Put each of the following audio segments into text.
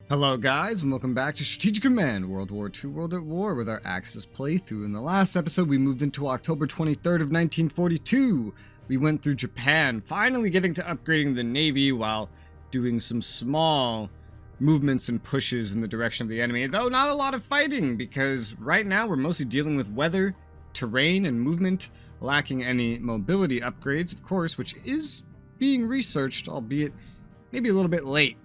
Hello guys, and welcome back to Strategic Command World War II World at War with our Axis playthrough. In the last episode we moved into October 23rd of 1942. We went through Japan, finally getting to upgrading the Navy while doing some small movements and pushes in the direction of the enemy, though not a lot of fighting, because right now we're mostly dealing with weather, terrain, and movement, lacking any mobility upgrades, of course, which is being researched, albeit maybe a little bit late.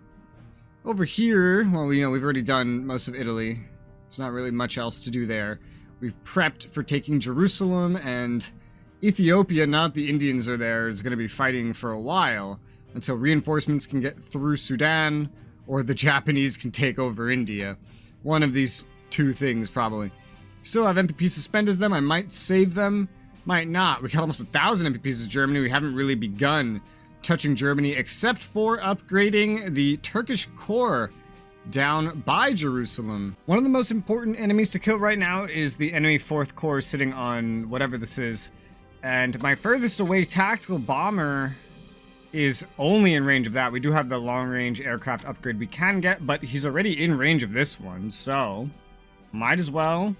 Over here, well, we've already done most of Italy. There's not really much else to do there. We've prepped for taking Jerusalem, and Ethiopia, now that the Indians are there, is going to be fighting for a while until reinforcements can get through Sudan or the Japanese can take over India. One of these two things, probably. We still have MPP suspended them. I might save them, might not. We got almost 1,000 MPPs as Germany. We haven't really begun touching Germany except for upgrading the Turkish core down by Jerusalem. One of the most important enemies to kill right now is the enemy 4th Corps sitting on whatever this is. And my furthest away tactical bomber is only in range of that. We do have the long range aircraft upgrade we can get, but he's already in range of this one, so might as well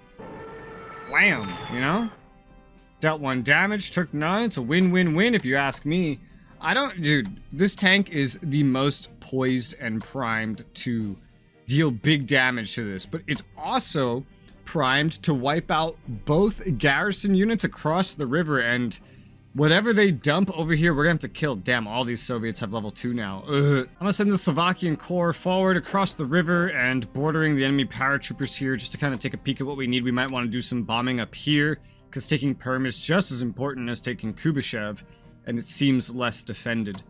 wham, you know? Dealt 1 damage, took none. It's a win-win-win if you ask me. Dude, this tank is the most poised and primed to deal big damage to this, but it's also primed to wipe out both garrison units across the river, and whatever they dump over here, we're gonna have to kill. Damn, all these Soviets have level 2 now. Ugh. I'm gonna send the Slovakian Corps forward across the river and bordering the enemy paratroopers here just to kind of take a peek at what we need. We might want to do some bombing up here, because taking Perm is just as important as taking Kubyshev, and it seems less defended.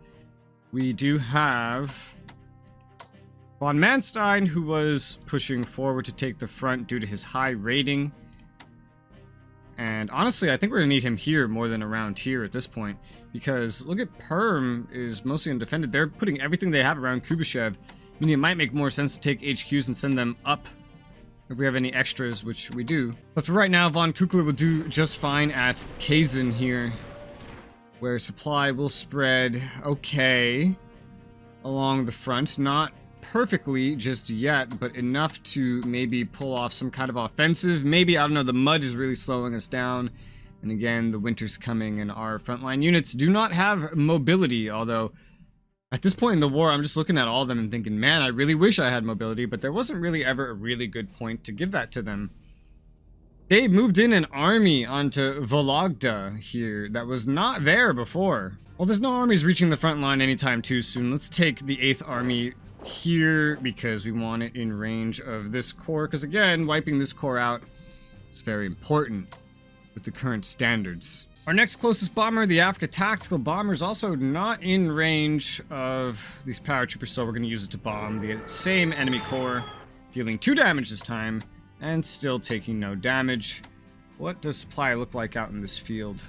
We do have von Manstein, who was pushing forward to take the front due to his high rating. And honestly, I think we're gonna need him here more than around here at this point, because look at Perm is mostly undefended. They're putting everything they have around Kubyshev, meaning it might make more sense to take HQs and send them up if we have any extras, which we do. But for right now, von Kukler will do just fine at Kazan here, where supply will spread okay along the front. Not perfectly just yet, but enough to maybe pull off some kind of offensive. Maybe, I don't know, the mud is really slowing us down. And again, the winter's coming and our frontline units do not have mobility, although at this point in the war, I'm just looking at all of them and thinking, man, I really wish I had mobility, but there wasn't really ever a really good point to give that to them. They moved in an army onto Vologda here that was not there before. Well, there's no armies reaching the front line anytime too soon. Let's take the 8th Army here because we want it in range of this corps. Because again, wiping this corps out is very important with the current standards. Our next closest bomber, the Africa Tactical Bomber, is also not in range of these paratroopers, so we're going to use it to bomb the same enemy corps, dealing 2 damage this time, and still taking no damage. What does supply look like out in this field?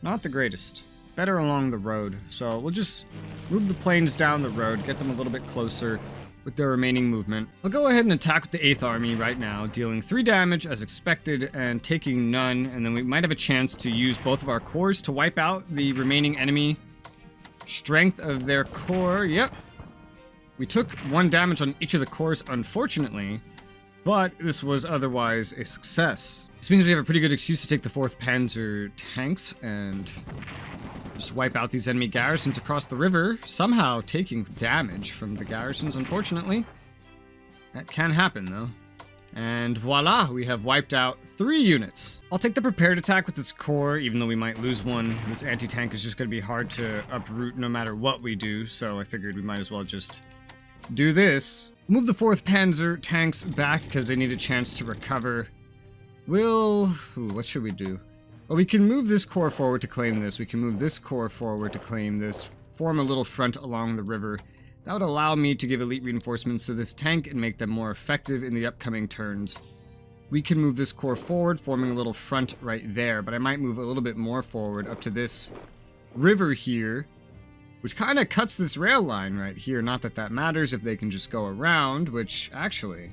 Not the greatest. Better along the road. So we'll just move the planes down the road, get them a little bit closer with their remaining movement. I'll go ahead and attack with the 8th Army right now, dealing 3 damage as expected and taking none, and then we might have a chance to use both of our corps to wipe out the remaining enemy strength of their corps. Yep. We took 1 damage on each of the corps, unfortunately, but this was otherwise a success. This means we have a pretty good excuse to take the 4th Panzer tanks and just wipe out these enemy garrisons across the river, somehow taking damage from the garrisons, unfortunately. That can happen, though. And voila, we have wiped out 3 units. I'll take the prepared attack with this corps, even though we might lose one. This anti-tank is just going to be hard to uproot no matter what we do, so I figured we might as well just do this. Move the 4th Panzer tanks back because they need a chance to recover. What should we do? Well, we can move this corps forward to claim this. We can move this corps forward to claim this. Form a little front along the river. That would allow me to give elite reinforcements to this tank and make them more effective in the upcoming turns. We can move this corps forward, forming a little front right there, but I might move a little bit more forward up to this river here, which kind of cuts this rail line right here. Not that that matters if they can just go around, which actually,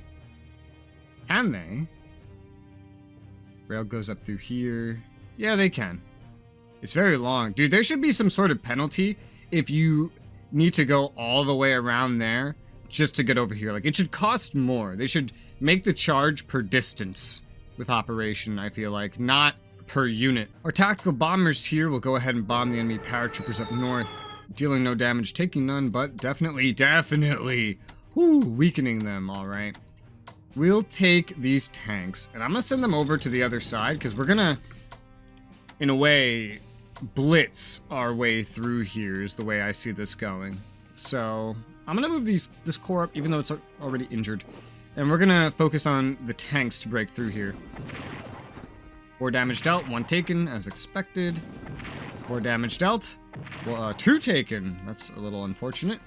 can they? Rail goes up through here. Yeah, they can. It's very long. Dude, there should be some sort of penalty if you need to go all the way around there. just to get over here. Like, it should cost more. They should make the charge per distance with operation, I feel like, not per unit. Our tactical bombers here will go ahead and bomb the enemy paratroopers up north, dealing no damage, taking none, but definitely, weakening them, all right. We'll take these tanks, and I'm gonna send them over to the other side, because we're gonna, in a way, blitz our way through here, is the way I see this going. So, I'm gonna move this core up, even though it's already injured, and we're gonna focus on the tanks to break through here. 4 damage dealt, 1 taken, as expected. 4 damage dealt. Well, 2 taken. That's a little unfortunate.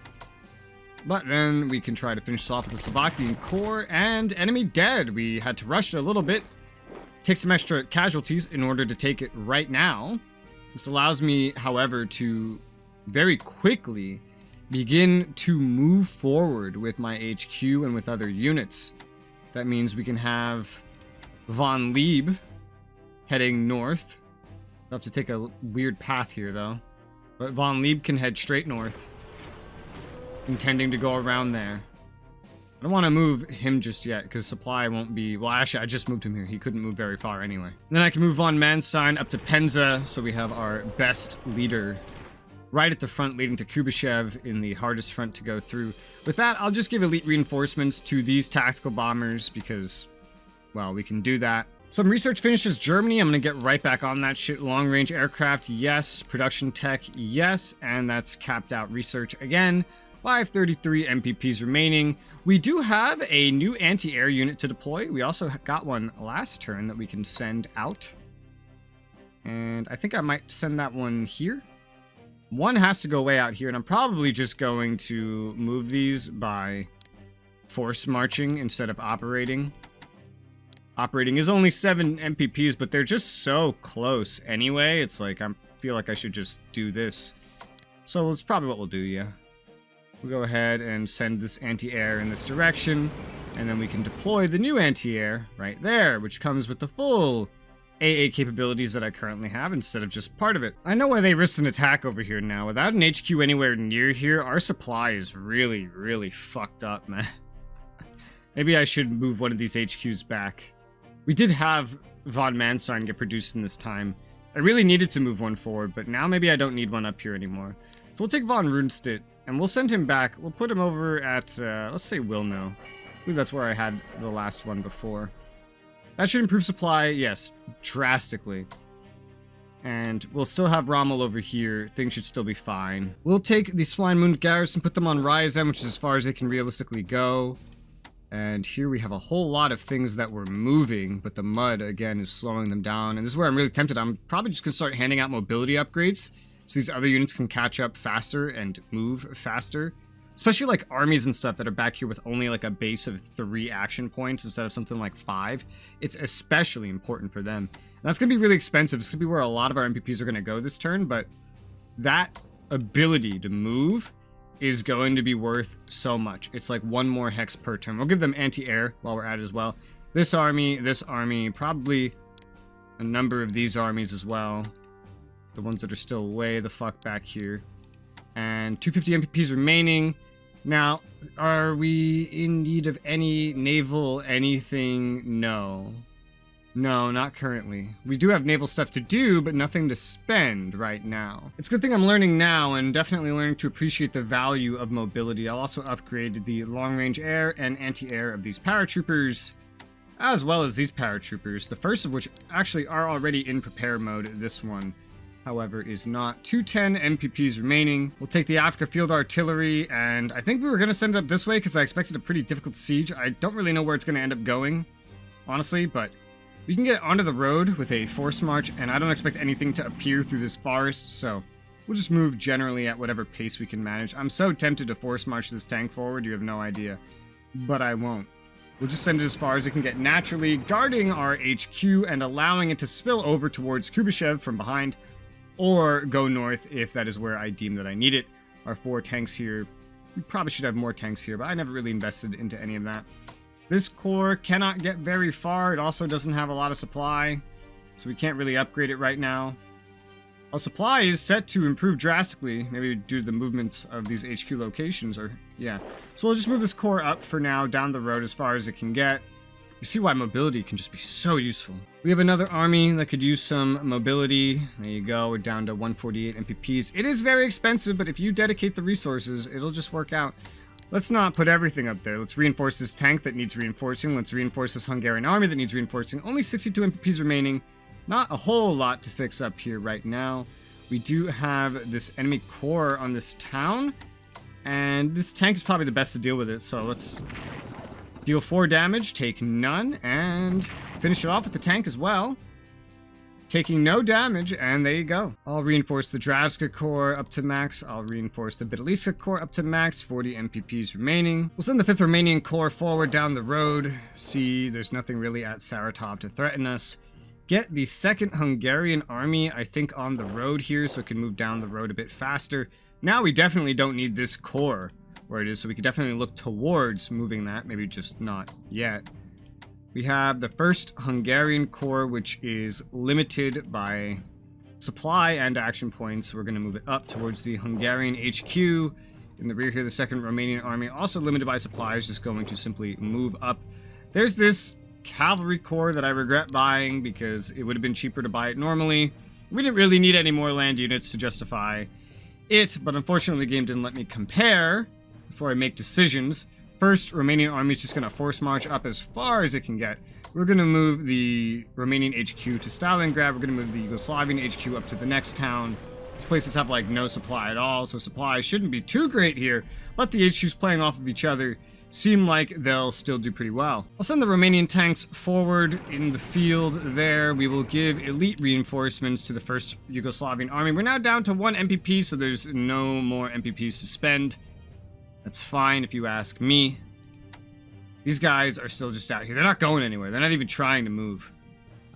But then we can try to finish this off with the Slovakian core, and enemy dead. We had to rush it a little bit, take some extra casualties in order to take it right now. This allows me, however, to very quickly begin to move forward with my HQ and with other units. That means we can have Von Lieb heading north. I'll have to take a weird path here, though. But Von Lieb can head straight north, intending to go around there. I don't want to move him just yet, because supply won't be... Well, actually, I just moved him here. He couldn't move very far anyway. And then I can move Von Manstein up to Penza, so we have our best leader right at the front, leading to Kubyshev in the hardest front to go through. With that, I'll just give elite reinforcements to these tactical bombers, because, well, we can do that. Some research finishes Germany. I'm going to get right back on that shit. Long-range aircraft, yes. Production tech, yes. And that's capped out research again. 533 MPPs remaining. We do have a new anti-air unit to deploy. We also got one last turn that we can send out. And I think I might send that one here. One has to go way out here, and I'm probably just going to move these by force marching instead of operating. Operating is only 7 MPPs, but they're just so close anyway. It's like, I feel like I should just do this. So it's probably what we'll do, yeah. We'll go ahead and send this anti-air in this direction, and then we can deploy the new anti-air right there, which comes with the full AA capabilities that I currently have instead of just part of it. I know why they risked an attack over here now. Without an HQ anywhere near here, our supply is really, really fucked up, man. Maybe I should move one of these HQs back. We did have Von Manstein get produced in this time. I really needed to move one forward, but now maybe I don't need one up here anymore. So we'll take Von Rundstedt, and we'll send him back. We'll put him over at, let's say Wilno. I believe that's where I had the last one before. That should improve supply, yes, drastically. And we'll still have Rommel over here. Things should still be fine. We'll take the Swinemund garrison, put them on Ryazan, which is as far as they can realistically go. And here we have a whole lot of things that we're moving, but the mud, again, is slowing them down. And this is where I'm really tempted. I'm probably just going to start handing out mobility upgrades, so these other units can catch up faster and move faster. Especially like armies and stuff that are back here with only like a base of 3 action points instead of something like 5. It's especially important for them. And that's going to be really expensive. It's going to be where a lot of our MPPs are going to go this turn, but that ability to move is going to be worth so much. It's like 1 more hex per turn. We'll give them anti-air while we're at it as well. This army, probably a number of these armies as well. The ones that are still way the fuck back here. And 250 MPPs remaining. Now, are we in need of any naval anything? No. No, not currently. We do have naval stuff to do, but nothing to spend right now. It's a good thing I'm learning now, and definitely learning to appreciate the value of mobility. I'll also upgrade the long-range air and anti-air of these paratroopers, as well as these paratroopers, the first of which actually are already in prepare mode. This one, however, is not. 210 MPPs remaining. We'll take the Africa Field Artillery, and I think we were going to send it up this way because I expected a pretty difficult siege. I don't really know where it's going to end up going, honestly, but we can get it onto the road with a force march, and I don't expect anything to appear through this forest, so we'll just move generally at whatever pace we can manage. I'm so tempted to force march this tank forward, you have no idea, but I won't. We'll just send it as far as it can get naturally, guarding our HQ and allowing it to spill over towards Kubyshev from behind, or go north if that is where I deem that I need it. Our 4 tanks here, we probably should have more tanks here, but I never really invested into any of that. This core cannot get very far. It also doesn't have a lot of supply, so we can't really upgrade it right now. Our supply is set to improve drastically, maybe due to the movements of these HQ locations, or yeah. So we'll just move this core up for now, down the road as far as it can get. You see why mobility can just be so useful. We have another army that could use some mobility. There you go, we're down to 148 MPPs. It is very expensive, but if you dedicate the resources, it'll just work out. Let's not put everything up there. Let's reinforce this tank that needs reinforcing. Let's reinforce this Hungarian army that needs reinforcing. Only 62 MPPs remaining. Not a whole lot to fix up here right now. We do have this enemy core on this town, and this tank is probably the best to deal with it, so let's deal 4 damage, take none, and finish it off with the tank as well. Taking no damage, and there you go. I'll reinforce the Dravska core up to max. I'll reinforce the Vitaliska core up to max, 40 MPPs remaining. We'll send the 5th Romanian corps forward down the road. See, there's nothing really at Saratov to threaten us. Get the 2nd Hungarian army, I think, on the road here so it can move down the road a bit faster. Now we definitely don't need this core where it is, so we could definitely look towards moving that, maybe just not yet. We have the 1st Hungarian corps, which is limited by supply and action points. We're going to move it up towards the Hungarian HQ. In the rear here, the 2nd Romanian army, also limited by supplies, just going to simply move up. There's this cavalry corps that I regret buying because it would have been cheaper to buy it normally. We didn't really need any more land units to justify it, but unfortunately the game didn't let me compare before I make decisions. 1st Romanian army is just going to force march up as far as it can get. We're going to move the Romanian HQ to Stalingrad. We're going to move the Yugoslavian HQ up to the next town. These places have like no supply at all, so supply shouldn't be too great here, but the HQs playing off of each other seem like they'll still do pretty well. I'll send the Romanian tanks forward in the field there. We will give elite reinforcements to the 1st Yugoslavian army. We're now down to 1 MPP, so there's no more MPPs to spend. That's fine if you ask me. These guys are still just out here. They're not going anywhere. They're not even trying to move.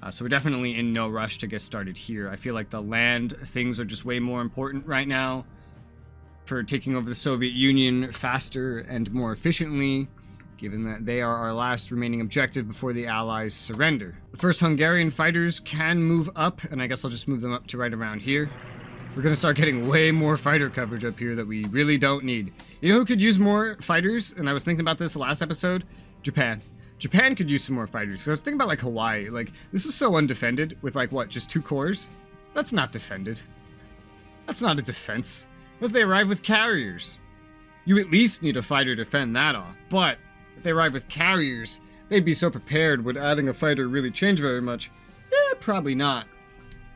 So we're definitely in no rush to get started here. I feel like the land things are just way more important right now for taking over the Soviet Union faster and more efficiently, given that they are our last remaining objective before the Allies surrender. The 1st Hungarian fighters can move up, and I guess I'll just move them up to right around here. We're going to start getting way more fighter coverage up here that we really don't need. You know who could use more fighters? And I was thinking about this last episode. Japan. Japan could use some more fighters. So I was thinking about like Hawaii. Like, this is so undefended with like, what, just 2 cores? That's not defended. That's not a defense. What if they arrive with carriers? You at least need a fighter to fend that off. But if they arrive with carriers, they'd be so prepared. Would adding a fighter really change very much? Eh, probably not.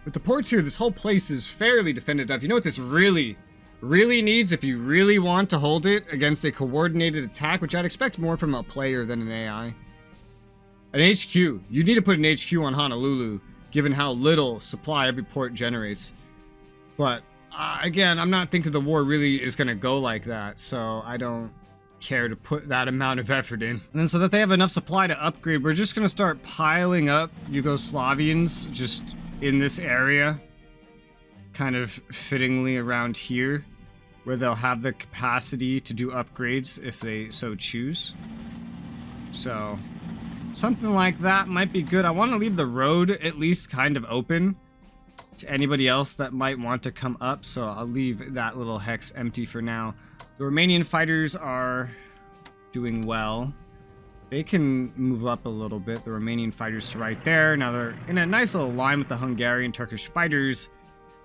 With the ports here, this whole place is fairly defended up. You know what this really needs if you really want to hold it against a coordinated attack, which I'd expect more from a player than an AI? An HQ. You need to put an HQ on Honolulu, given how little supply every port generates. But again, I'm not thinking the war really is going to go like that, so I don't care to put that amount of effort in. And then so that they have enough supply to upgrade, we're just going to start piling up Yugoslavians just in this area, kind of fittingly around here, where they'll have the capacity to do upgrades if they so choose. So something like that might be good. I want to leave the road at least kind of open to anybody else that might want to come up, so I'll leave that little hex empty for now. The Romanian fighters are doing well. They can move up a little bit. The Romanian fighters to right there. Now they're in a nice little line with the Hungarian Turkish fighters,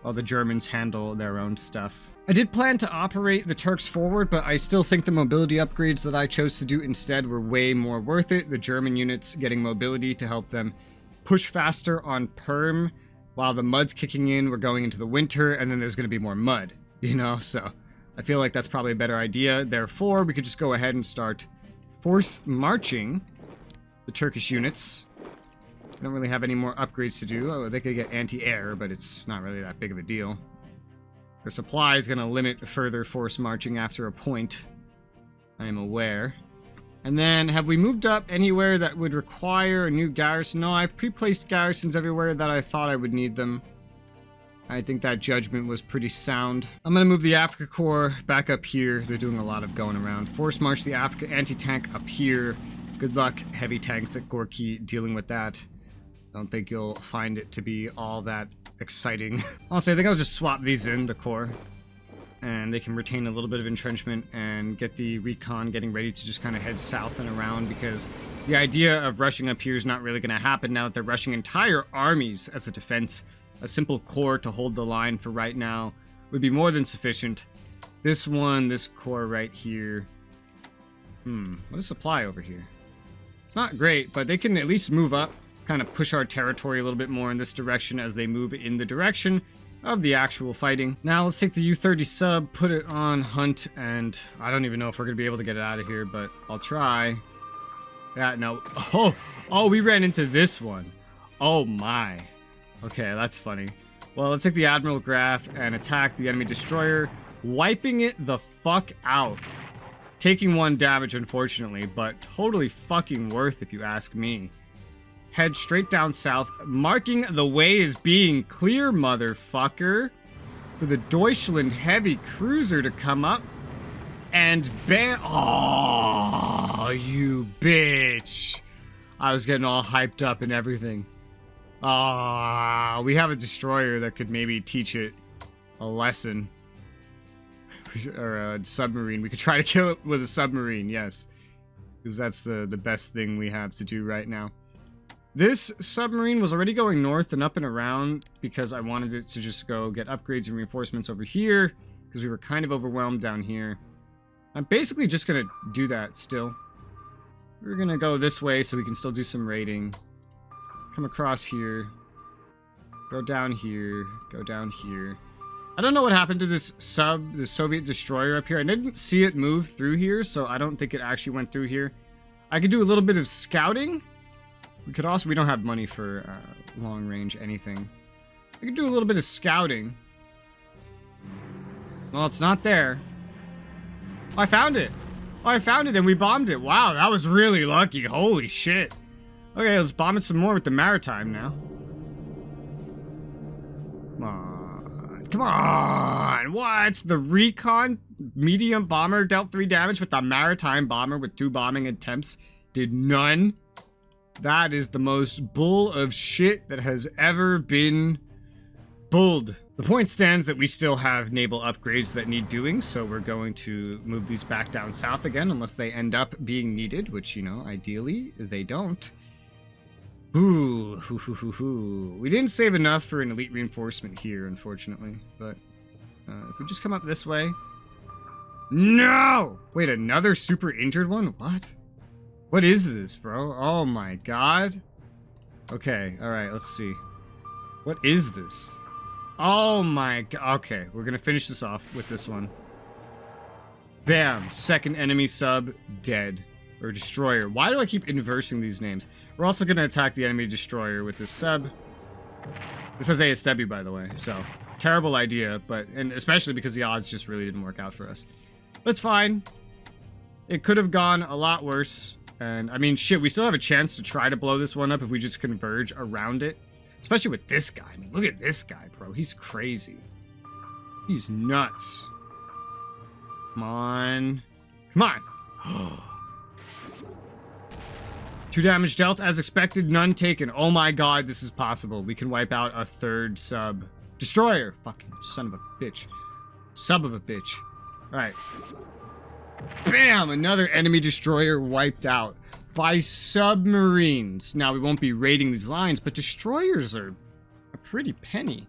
while the Germans handle their own stuff. I did plan to operate the Turks forward, but I still think the mobility upgrades that I chose to do instead were way more worth it. The German units getting mobility to help them push faster on Perm, while the mud's kicking in, we're going into the winter, and then there's going to be more mud, you know? So I feel like that's probably a better idea. Therefore, we could just go ahead and start force marching the Turkish units. I don't really have any more upgrades to do. Oh, they could get anti-air, but it's not really that big of a deal. The supply is going to limit further force marching after a point, I am aware. And then, have we moved up anywhere that would require a new garrison? No, I pre-placed garrisons everywhere that I thought I would need them. I think that judgment was pretty sound. I'm going to move the Africa Corps back up here. They're doing a lot of going around. Force march the Africa anti-tank up here. Good luck, heavy tanks at Gorky, dealing with that. I don't think you'll find it to be all that exciting. Honestly, I think I'll just swap these in, the core. And they can retain a little bit of entrenchment and get the recon getting ready to just kind of head south and around, because the idea of rushing up here is not really going to happen now that they're rushing entire armies as a defense. A simple core to hold the line for right now would be more than sufficient. This one, this core right here. What is supply over here? It's not great, but they can at least move up, kind of push our territory a little bit more in this direction as they move in the direction of the actual fighting. Now let's take the U-30 sub, put it on hunt, and I don't even know if we're gonna be able to get it out of here, but I'll try. Yeah, no. Oh, we ran into this one. Oh my. Okay, that's funny. Well, let's take the Admiral Graf and attack the enemy destroyer, wiping it the fuck out. Taking 1 damage, unfortunately, but totally fucking worth if you ask me. Head straight down south, marking the way as being clear, motherfucker, for the Deutschland heavy cruiser to come up and ban. Oh, you bitch. I was getting all hyped up and everything. Ah, we have a destroyer that could maybe teach it a lesson. Or a submarine. We could try to kill it with a submarine, yes. Because that's the best thing we have to do right now. This submarine was already going north and up and around because I wanted it to just go get upgrades and reinforcements over here because we were kind of overwhelmed down here. I'm basically just going to do that still. We're going to go this way so we can still do some raiding. Come across here. Go down here. Go down here. I don't know what happened to this sub, the Soviet destroyer up here. I didn't see it move through here, so I don't think it actually went through here. I could do a little bit of scouting. We could also, we don't have money for long range anything. I could do a little bit of scouting. Well, it's not there. Oh, I found it. Oh, I found it and we bombed it. Wow, that was really lucky. Holy shit. Okay, let's bomb it some more with the maritime now. Come on. Come on. What? The recon medium bomber dealt 3 damage with the maritime bomber with 2 bombing attempts did none. That is the most bull of shit that has ever been bulled. The point stands that we still have naval upgrades that need doing, so we're going to move these back down south again unless they end up being needed, which, you know, ideally they don't. Ooh, hoo, hoo, hoo, hoo. We didn't save enough for an elite reinforcement here, unfortunately, but if we just come up this way. No! Wait, another super injured one? What? What is this, bro? Oh my god. Okay, alright, let's see. What is this? Oh my god. Okay, we're gonna finish this off with this one. Bam! Second enemy sub, dead. Or destroyer. Why do I keep inversing these names? We're also gonna attack the enemy destroyer with this sub. This has ASW, by the way, so terrible idea, but, and especially because the odds just really didn't work out for us. But it's fine. It could have gone a lot worse. And, I mean, shit, we still have a chance to try to blow this one up if we just converge around it. Especially with this guy. I mean, look at this guy, bro. He's crazy. He's nuts. Come on. Come on. 2 damage dealt as expected, none taken. Oh my god, this is possible. We can wipe out a 3rd sub. Destroyer. Fucking son of a bitch. Sub of a bitch. Alright. Bam! Another enemy destroyer wiped out by submarines. Now, we won't be raiding these lines, but destroyers are a pretty penny.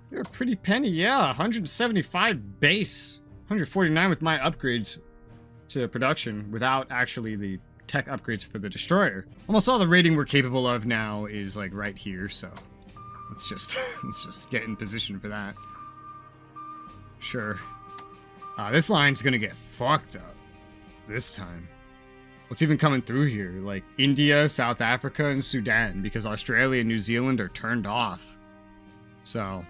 They're a pretty penny, yeah. 175 base. 149 with my upgrades to production without actually the tech upgrades for the destroyer. Almost all the raiding we're capable of now is like right here, so let's just get in position for that. Sure. This line's gonna get fucked up this time. What's even coming through here? Like India, South Africa, and Sudan, because Australia and New Zealand are turned off. So,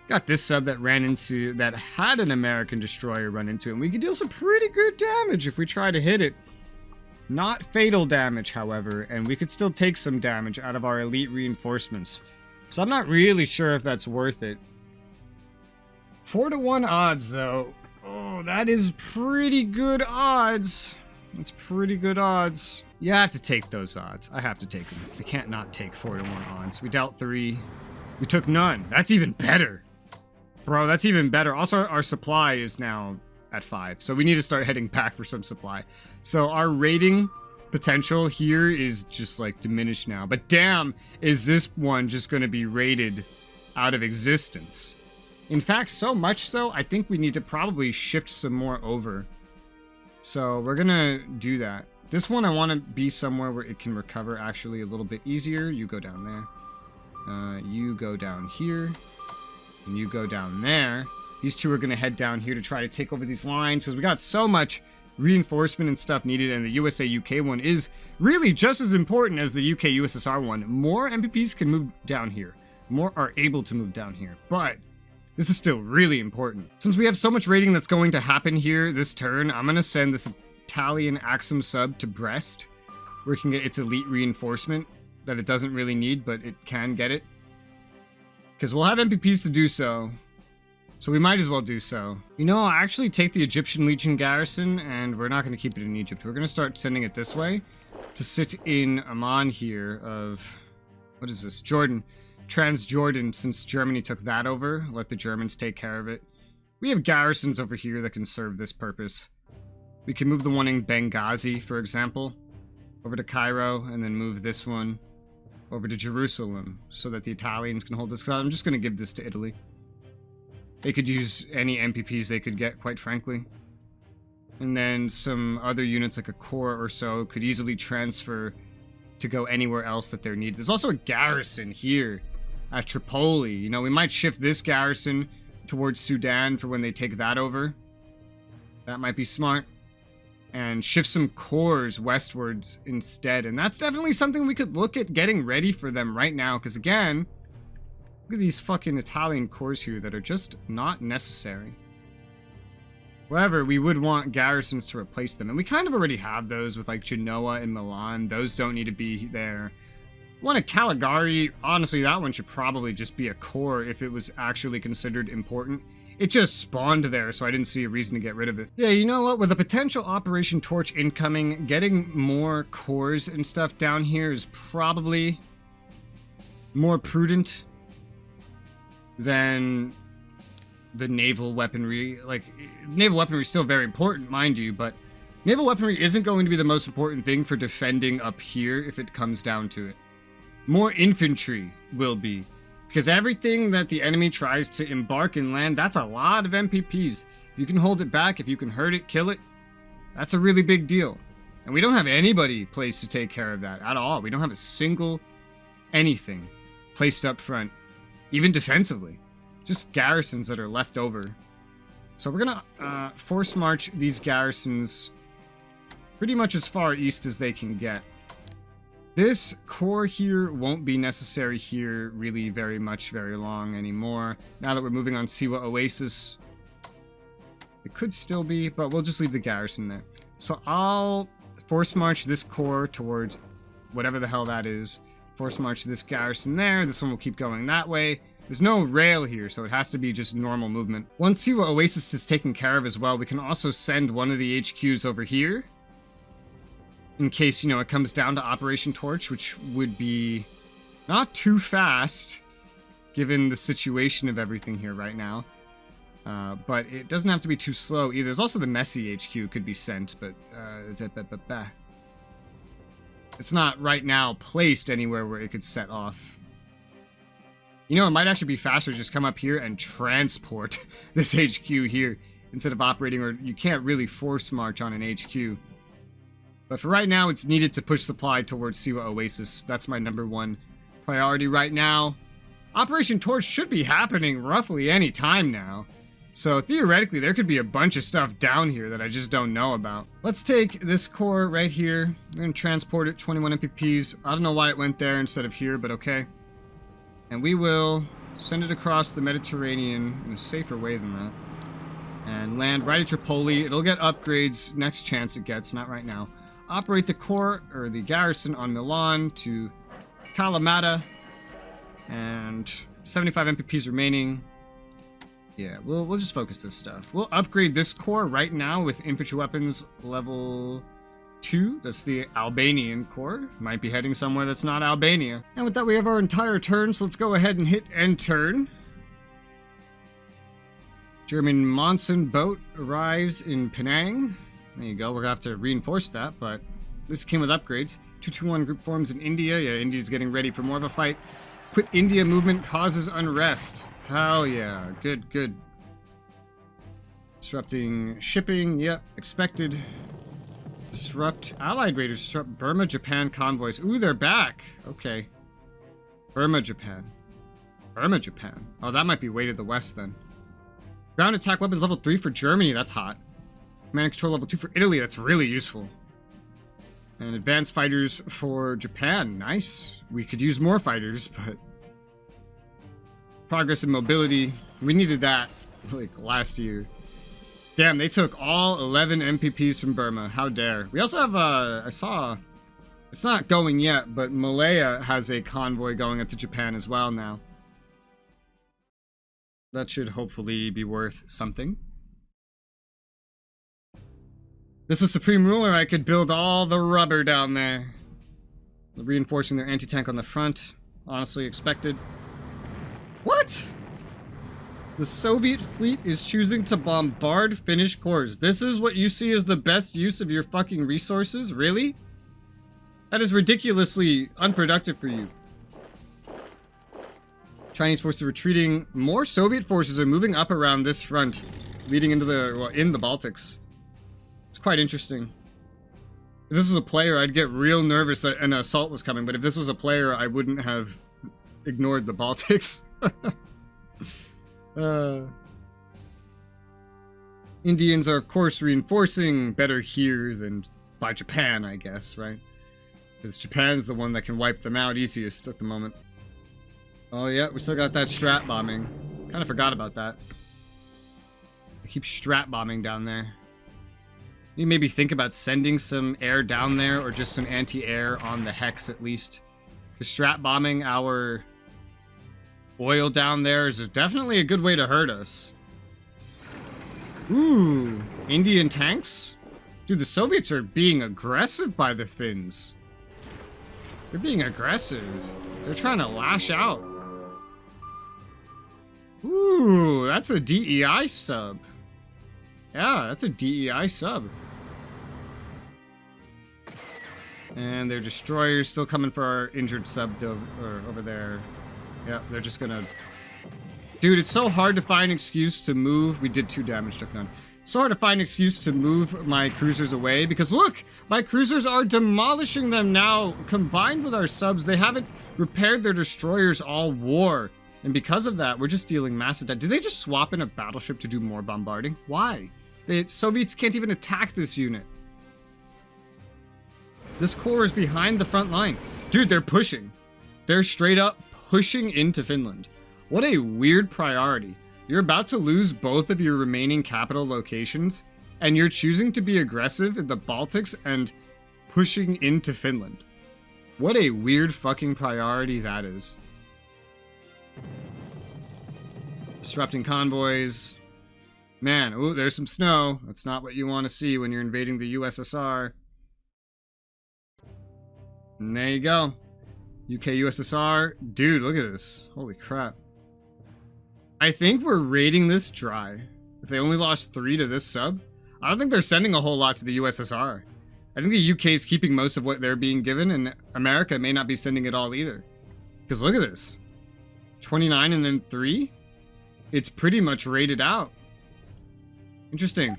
got this sub that had an American destroyer run into it, and we could deal some pretty good damage if we try to hit it. Not fatal damage, however, and we could still take some damage out of our elite reinforcements. So I'm not really sure if that's worth it. 4-to-1 odds, though. Oh, that is pretty good odds. That's pretty good odds. You have to take those odds. I have to take them. I can't not take 4-to-1 odds. We dealt 3. We took none. That's even better. Bro, that's even better. Also, our supply is now at 5. So we need to start heading back for some supply. So our raiding potential here is just like diminished now. But damn, is this one just going to be raided out of existence? In fact, so much so, I think we need to probably shift some more over. So we're going to do that. This one I want to be somewhere where it can recover actually a little bit easier. You go down there. You go down here. And you go down there. These two are going to head down here to try to take over these lines because we got so much reinforcement and stuff needed, and the USA-UK one is really just as important as the UK-USSR one. More MPPs can move down here. More are able to move down here, but this is still really important. Since we have so much raiding that's going to happen here this turn, I'm going to send this Italian Axum sub to Brest, where it can get its elite reinforcement that it doesn't really need, but it can get it. Because we'll have MPPs to do so. So we might as well do so. You know, I'll actually take the Egyptian Legion garrison, and we're not going to keep it in Egypt. We're going to start sending it this way to sit in Amman here of... What is this? Jordan. Transjordan, since Germany took that over. Let the Germans take care of it. We have garrisons over here that can serve this purpose. We can move the one in Benghazi, for example, over to Cairo, and then move this one over to Jerusalem so that the Italians can hold this. Because I'm just going to give this to Italy. They could use any MPPs they could get, quite frankly. And then some other units, like a corps or so, could easily transfer to go anywhere else that they're needed. There's also a garrison here at Tripoli. You know, we might shift this garrison towards Sudan for when they take that over. That might be smart. And shift some corps westwards instead. And that's definitely something we could look at getting ready for them right now. Because again, look at these fucking Italian corps here that are just not necessary. However, we would want garrisons to replace them. And we kind of already have those with like Genoa and Milan. Those don't need to be there. One at Caligari, honestly, that one should probably just be a corps if it was actually considered important. It just spawned there, so I didn't see a reason to get rid of it. Yeah, you know what? With a potential Operation Torch incoming, getting more corps and stuff down here is probably more prudent than the naval weaponry. Like, naval weaponry is still very important, mind you, but naval weaponry isn't going to be the most important thing for defending up here if it comes down to it. More infantry will be. Because everything that the enemy tries to embark and land, that's a lot of MPPs. If you can hold it back, if you can hurt it, kill it, that's a really big deal. And we don't have anybody placed to take care of that at all. We don't have a single anything placed up front, even defensively. Just garrisons that are left over. So we're gonna force march these garrisons pretty much as far east as they can get. This core here won't be necessary here really very long anymore. Now that we're moving on Siwa Oasis, it could still be, but we'll just leave the garrison there. So I'll force march this core towards whatever the hell that is. Force march this garrison there. This one will keep going that way. There's no rail here, so it has to be just normal movement. Once Siwa Oasis is taken care of as well, we can also send one of the HQs over here. In case, you know, it comes down to Operation Torch, which would be not too fast, given the situation of everything here right now. But it doesn't have to be too slow either. There's also the Messy HQ could be sent, but it's not right now placed anywhere where it could set off. You know, it might actually be faster to just come up here and transport this HQ here instead of operating, or you can't really force march on an HQ. But for right now, it's needed to push supply towards Siwa Oasis. That's my #1 priority right now. Operation Torch should be happening roughly any time now. So theoretically, there could be a bunch of stuff down here that I just don't know about. Let's take this core right here. We're going to transport it, 21 MPPs. I don't know why it went there instead of here, but okay. And we will send it across the Mediterranean in a safer way than that. And land right at Tripoli. It'll get upgrades next chance it gets, not right now. Operate the core, or the garrison on Milan to Kalamata. And 75 MPPs remaining. Yeah, we'll just focus this stuff. We'll upgrade this core right now with infantry weapons level WW2, that's the Albanian Corps. Might be heading somewhere that's not Albania. And with that, we have our entire turn, so let's go ahead and hit end turn. German monsoon boat arrives in Penang. There you go, we're gonna have to reinforce that, but this came with upgrades. 221 group forms in India. Yeah, India's getting ready for more of a fight. Quit India movement causes unrest. Hell yeah, good, good. Disrupting shipping, yep, expected. Disrupt Allied raiders, disrupt Burma, Japan convoys. Ooh, they're back. Okay. Burma, Japan. Burma, Japan. Oh, that might be way to the west then. Ground attack weapons level 3 for Germany, that's hot. Command and control level 2 for Italy, that's really useful. And advanced fighters for Japan, nice. We could use more fighters, but... Progress and mobility, we needed that, like, last year. Damn, they took all 11 MPPs from Burma, how dare. We also have, I saw... It's not going yet, but Malaya has a convoy going up to Japan as well now. That should hopefully be worth something. This was Supreme Ruler, I could build all the rubber down there. Reinforcing their anti-tank on the front. Honestly expected. What? The Soviet fleet is choosing to bombard Finnish cores. This is what you see as the best use of your fucking resources? Really? That is ridiculously unproductive for you. Chinese forces are retreating. More Soviet forces are moving up around this front, leading into the, well, in the Baltics. It's quite interesting. If this was a player, I'd get real nervous that an assault was coming, but if this was a player, I wouldn't have ignored the Baltics. Indians are, of course, reinforcing. Better here than by Japan, I guess, right? Because Japan's the one that can wipe them out easiest at the moment. Oh yeah, we still got that strat bombing. Kind of forgot about that. I keep strat bombing down there. You maybe think about sending some air down there, or just some anti-air on the Hex at least. Because strat bombing our oil down there is definitely a good way to hurt us. Ooh, Indian tanks? Dude, the Soviets are being aggressive by the Finns. They're being aggressive. They're trying to lash out. Ooh, that's a DEI sub. Yeah, that's a DEI sub. And their destroyers still coming for our injured sub over there. Yeah, they're just gonna... Dude, it's so hard to find an excuse to move. We did 2 damage, took none. So hard to find an excuse to move my cruisers away, because look! My cruisers are demolishing them now. Combined with our subs, they haven't repaired their destroyers all war. And because of that, we're just dealing massive damage. Did they just swap in a battleship to do more bombarding? Why? The Soviets can't even attack this unit. This corps is behind the front line. Dude, they're pushing. They're straight up pushing into Finland. What a weird priority. You're about to lose both of your remaining capital locations, and you're choosing to be aggressive in the Baltics and pushing into Finland. What a weird fucking priority that is. Disrupting convoys. Man, ooh, there's some snow. That's not what you want to see when you're invading the USSR. And there you go. UK, USSR. Dude, look at this. Holy crap. I think we're raiding this dry. If they only lost 3 to this sub, I don't think they're sending a whole lot to the USSR. I think the UK is keeping most of what they're being given, and America may not be sending it all either. Because look at this. 29 and then 3? It's pretty much raided out. Interesting.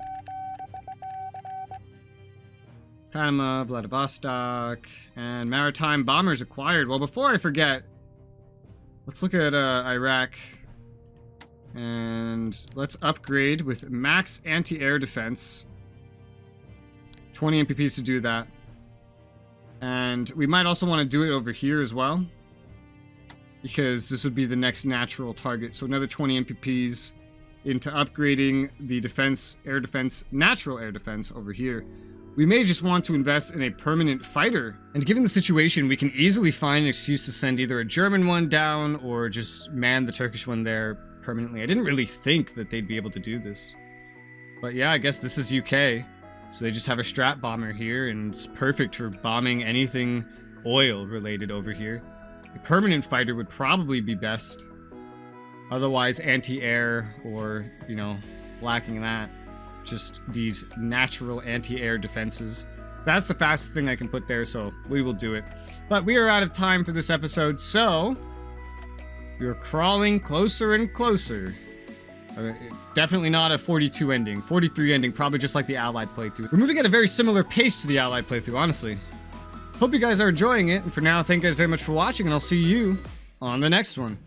Panama, Vladivostok, and maritime bombers acquired. Well, before I forget, let's look at Iraq. And let's upgrade with max anti-air defense. 20 MPPs to do that. And we might also want to do it over here as well, because this would be the next natural target. So another 20 MPPs into upgrading the defense, air defense, natural air defense over here. We may just want to invest in a permanent fighter. And given the situation, we can easily find an excuse to send either a German one down or just man the Turkish one there permanently. I didn't really think that they'd be able to do this. But yeah, I guess this is UK. So they just have a strat bomber here, and it's perfect for bombing anything oil related over here. A permanent fighter would probably be best. Otherwise, anti-air or, you know, lacking that. Just these natural anti-air defenses. That's the fastest thing I can put there, so we will do it. But we are out of time for this episode, so we're crawling closer and closer. Definitely not a 42 ending. 43 ending, probably just like the Allied playthrough. We're moving at a very similar pace to the Allied playthrough, honestly. Hope you guys are enjoying it, and for now, thank you guys very much for watching, and I'll see you on the next one.